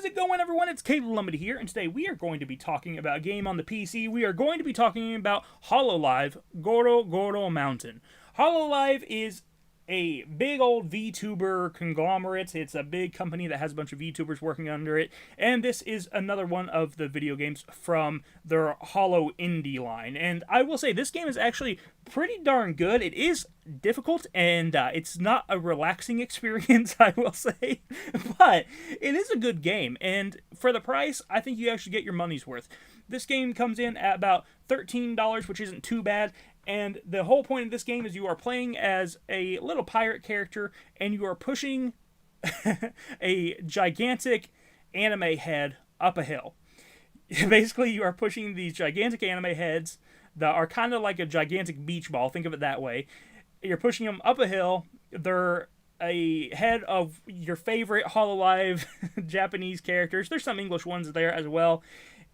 it going, everyone? It's Caleb Lumley here, and today we are going to be talking about a game on the PC. We are going to be talking about Hololive, GoroGoro Mountain. Hololive is a big old VTuber conglomerate. It's a big company that has a bunch of VTubers working under it, and this is another one of the video games from their Holo Indie line. And I will say, this game is actually pretty darn good. It is difficult, and it's not a relaxing experience, I will say, but it is a good game, and for the price, I think you actually get your money's worth. This game comes in at about $13, which isn't too bad. And the whole point of this game is you are playing as a little pirate character, and you are pushing a gigantic anime head up a hill. Basically, you are pushing these gigantic anime heads that are kind of like a gigantic beach ball. Think of it that way. You're pushing them up a hill. They're a head of your favorite Hololive Japanese characters. There's some English ones there as well.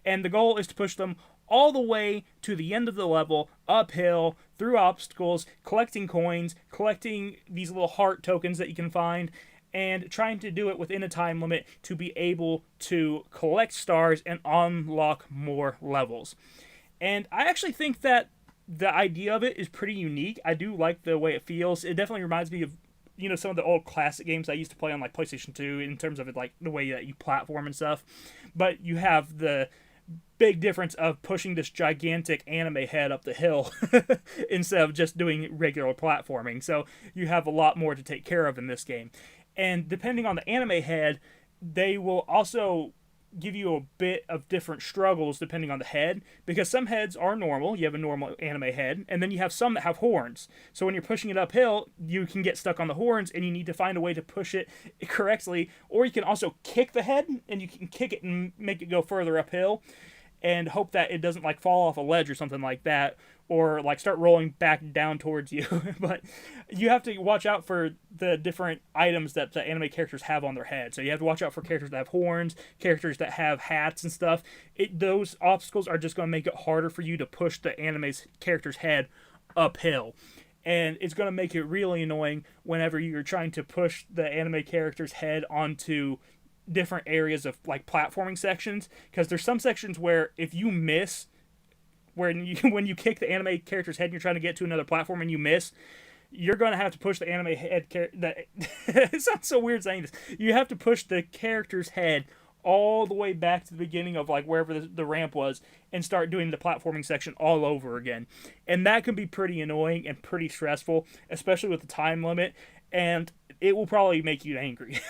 And the goal is to push them all the way to the end of the level, uphill, through obstacles, collecting coins, collecting these little heart tokens that you can find, and trying to do it within a time limit to be able to collect stars and unlock more levels. And I actually think that the idea of it is pretty unique. I do like the way it feels. It definitely reminds me of, you know, some of the old classic games I used to play on like PlayStation 2 in terms of it, like the way that you platform and stuff. But you have the big difference of pushing this gigantic anime head up the hill instead of just doing regular platforming. So you have a lot more to take care of in this game. And depending on the anime head, they will also give you a bit of different struggles depending on the head, because some heads are normal. You have a normal anime head, and then you have some that have horns. So when you're pushing it uphill, you can get stuck on the horns, and you need to find a way to push it correctly. Or you can also kick the head, and you can kick it and make it go further uphill, and hope that it doesn't like fall off a ledge or something like that, or like start rolling back down towards you. But you have to watch out for the different items that the anime characters have on their head. So you have to watch out for characters that have horns, characters that have hats and stuff. Those obstacles are just going to make it harder for you to push the anime's character's head uphill. And it's going to make it really annoying whenever you're trying to push the anime character's head onto different areas of like platforming sections, because there's some sections where if you miss, when you kick the anime character's head and you're trying to get to another platform and you miss, you're going to have to push the anime head it sounds so weird saying this. You have to push the character's head all the way back to the beginning of like wherever the ramp was and start doing the platforming section all over again. And that can be pretty annoying and pretty stressful, especially with the time limit, and it will probably make you angry.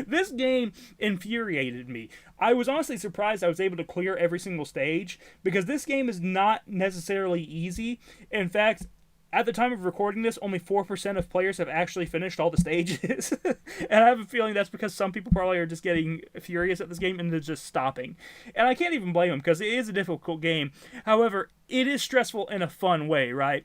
This game infuriated me. I was honestly surprised I was able to clear every single stage, because this game is not necessarily easy. In fact, at the time of recording this, only 4% of players have actually finished all the stages. And I have a feeling that's because some people probably are just getting furious at this game and they're just stopping. And I can't even blame them, because it is a difficult game. However, it is stressful in a fun way, right?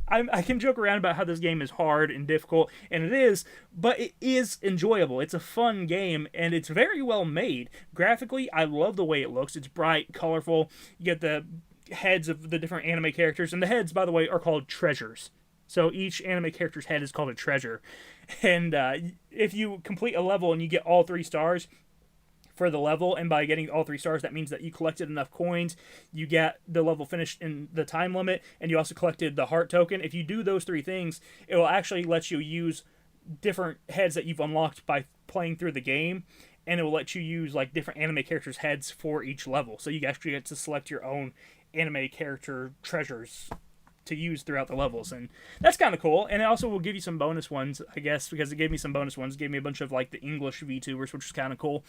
I can joke around about how this game is hard and difficult, and it is, but it is enjoyable. It's a fun game, and it's very well made. Graphically, I love the way it looks. It's bright, colorful. You get the heads of the different anime characters, and the heads, by the way, are called treasures. So each anime character's head is called a treasure. And if you complete a level and you get all 3 stars for the level, and by getting all 3 stars, that means that you collected enough coins, you get the level finished in the time limit, and you also collected the heart token. If you do those 3 things, it will actually let you use different heads that you've unlocked by playing through the game, and it will let you use like different anime characters' heads for each level. So you actually get to select your own anime character treasures to use throughout the levels, and that's kind of cool. And it also will give you some bonus ones, I guess, because it gave me some bonus ones. It gave me a bunch of like the English VTubers, which is kind of cool.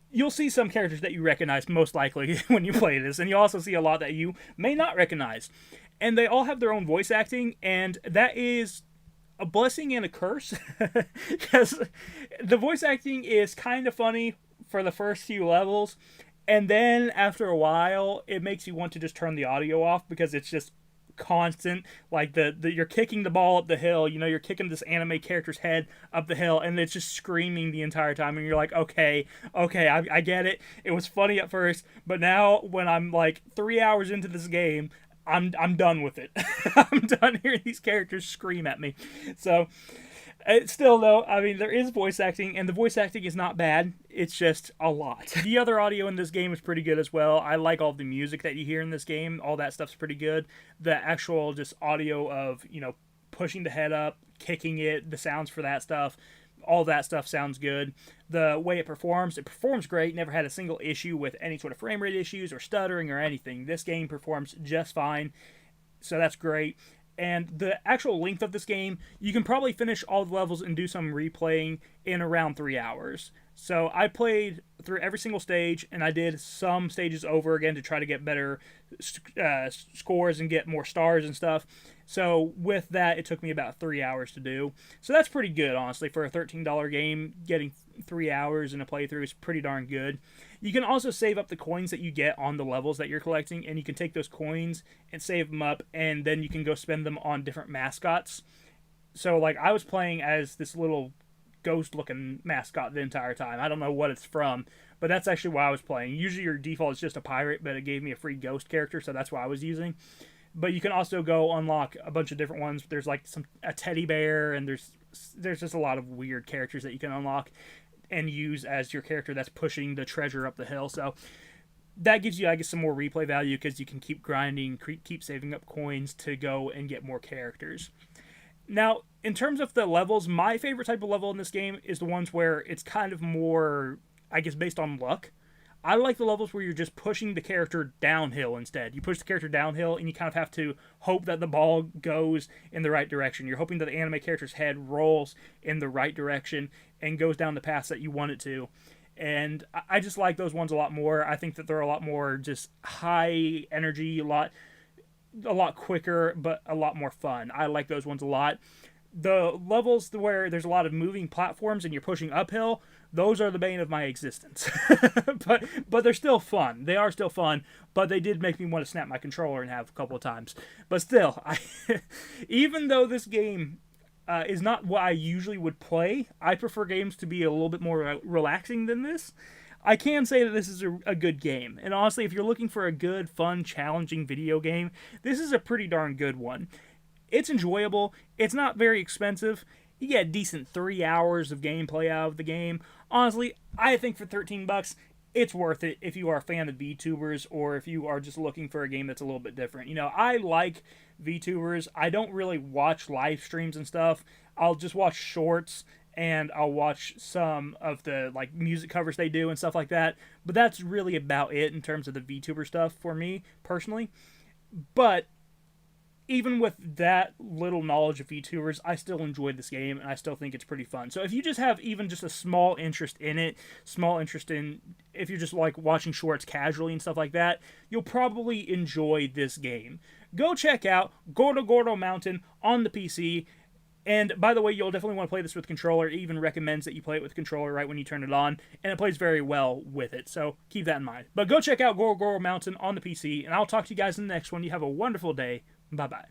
You'll see some characters that you recognize most likely when you play this, and you also see a lot that you may not recognize. And they all have their own voice acting, and that is a blessing and a curse, because the voice acting is kind of funny for the first few levels, and then after a while, it makes you want to just turn the audio off, because it's just constant. Like you're kicking the ball up the hill, you know, you're kicking this anime character's head up the hill, and it's just screaming the entire time, and you're like, okay, I get it. It was funny at first, but now when I'm like 3 hours into this game, I'm done with it. I'm done hearing these characters scream at me. So still, though, I mean, there is voice acting, and the voice acting is not bad. it's just a lot. The other audio in this game is pretty good as well. I like all the music that you hear in this game. All that stuff's pretty good. The actual just audio of, pushing the head up, kicking it, the sounds for that stuff, all that stuff sounds good. The way it performs great. Never had a single issue with any sort of frame rate issues or stuttering or anything. This game performs just fine, so that's great. And the actual length of this game, you can probably finish all the levels and do some replaying in around 3 hours. So I played through every single stage, and I did some stages over again to try to get better scores and get more stars and stuff. So with that, it took me about 3 hours to do. So that's pretty good, honestly. For a $13 game, getting 3 hours in a playthrough is pretty darn good. You can also save up the coins that you get on the levels that you're collecting, and you can take those coins and save them up, and then you can go spend them on different mascots. So, like, I was playing as this little ghost-looking mascot the entire time. I don't know what it's from, but that's actually why I was playing. Usually your default is just a pirate, but it gave me a free ghost character, so that's what I was using. But you can also go unlock a bunch of different ones. There's like a teddy bear, and there's just a lot of weird characters that you can unlock and use as your character that's pushing the treasure up the hill. So that gives you, I guess, some more replay value because you can keep grinding, keep saving up coins to go and get more characters. Now, in terms of the levels, my favorite type of level in this game is the ones where it's kind of more, I guess, based on luck. I like the levels where you're just pushing the character downhill instead. You push the character downhill, and you kind of have to hope that the ball goes in the right direction. You're hoping that the anime character's head rolls in the right direction and goes down the path that you want it to. And I just like those ones a lot more. I think that they're a lot more just high energy, a lot quicker, but a lot more fun. I like those ones a lot. The levels where there's a lot of moving platforms and you're pushing uphill, those are the bane of my existence. but they're still fun. They are still fun, but they did make me want to snap my controller in half a couple of times. But still, even though this game is not what I usually would play, I prefer games to be a little bit more relaxing than this. I can say that this is a good game. And honestly, if you're looking for a good, fun, challenging video game, this is a pretty darn good one. It's enjoyable. It's not very expensive. You get a decent 3 hours of gameplay out of the game. Honestly, I think for $13, it's worth it if you are a fan of VTubers or if you are just looking for a game that's a little bit different. I like VTubers. I don't really watch live streams and stuff. I'll just watch shorts, and I'll watch some of the music covers they do and stuff like that. But that's really about it in terms of the VTuber stuff for me personally. But even with that little knowledge of VTubers, I still enjoy this game, and I still think it's pretty fun. So if you just have even just a small interest in it, if you're just watching shorts casually and stuff like that, you'll probably enjoy this game. Go check out GoroGoro Mountain on the PC. And by the way, you'll definitely want to play this with controller. It even recommends that you play it with controller right when you turn it on, and it plays very well with it, so keep that in mind. But go check out GoroGoro Mountain on the PC, and I'll talk to you guys in the next one. You have a wonderful day. Bye-bye.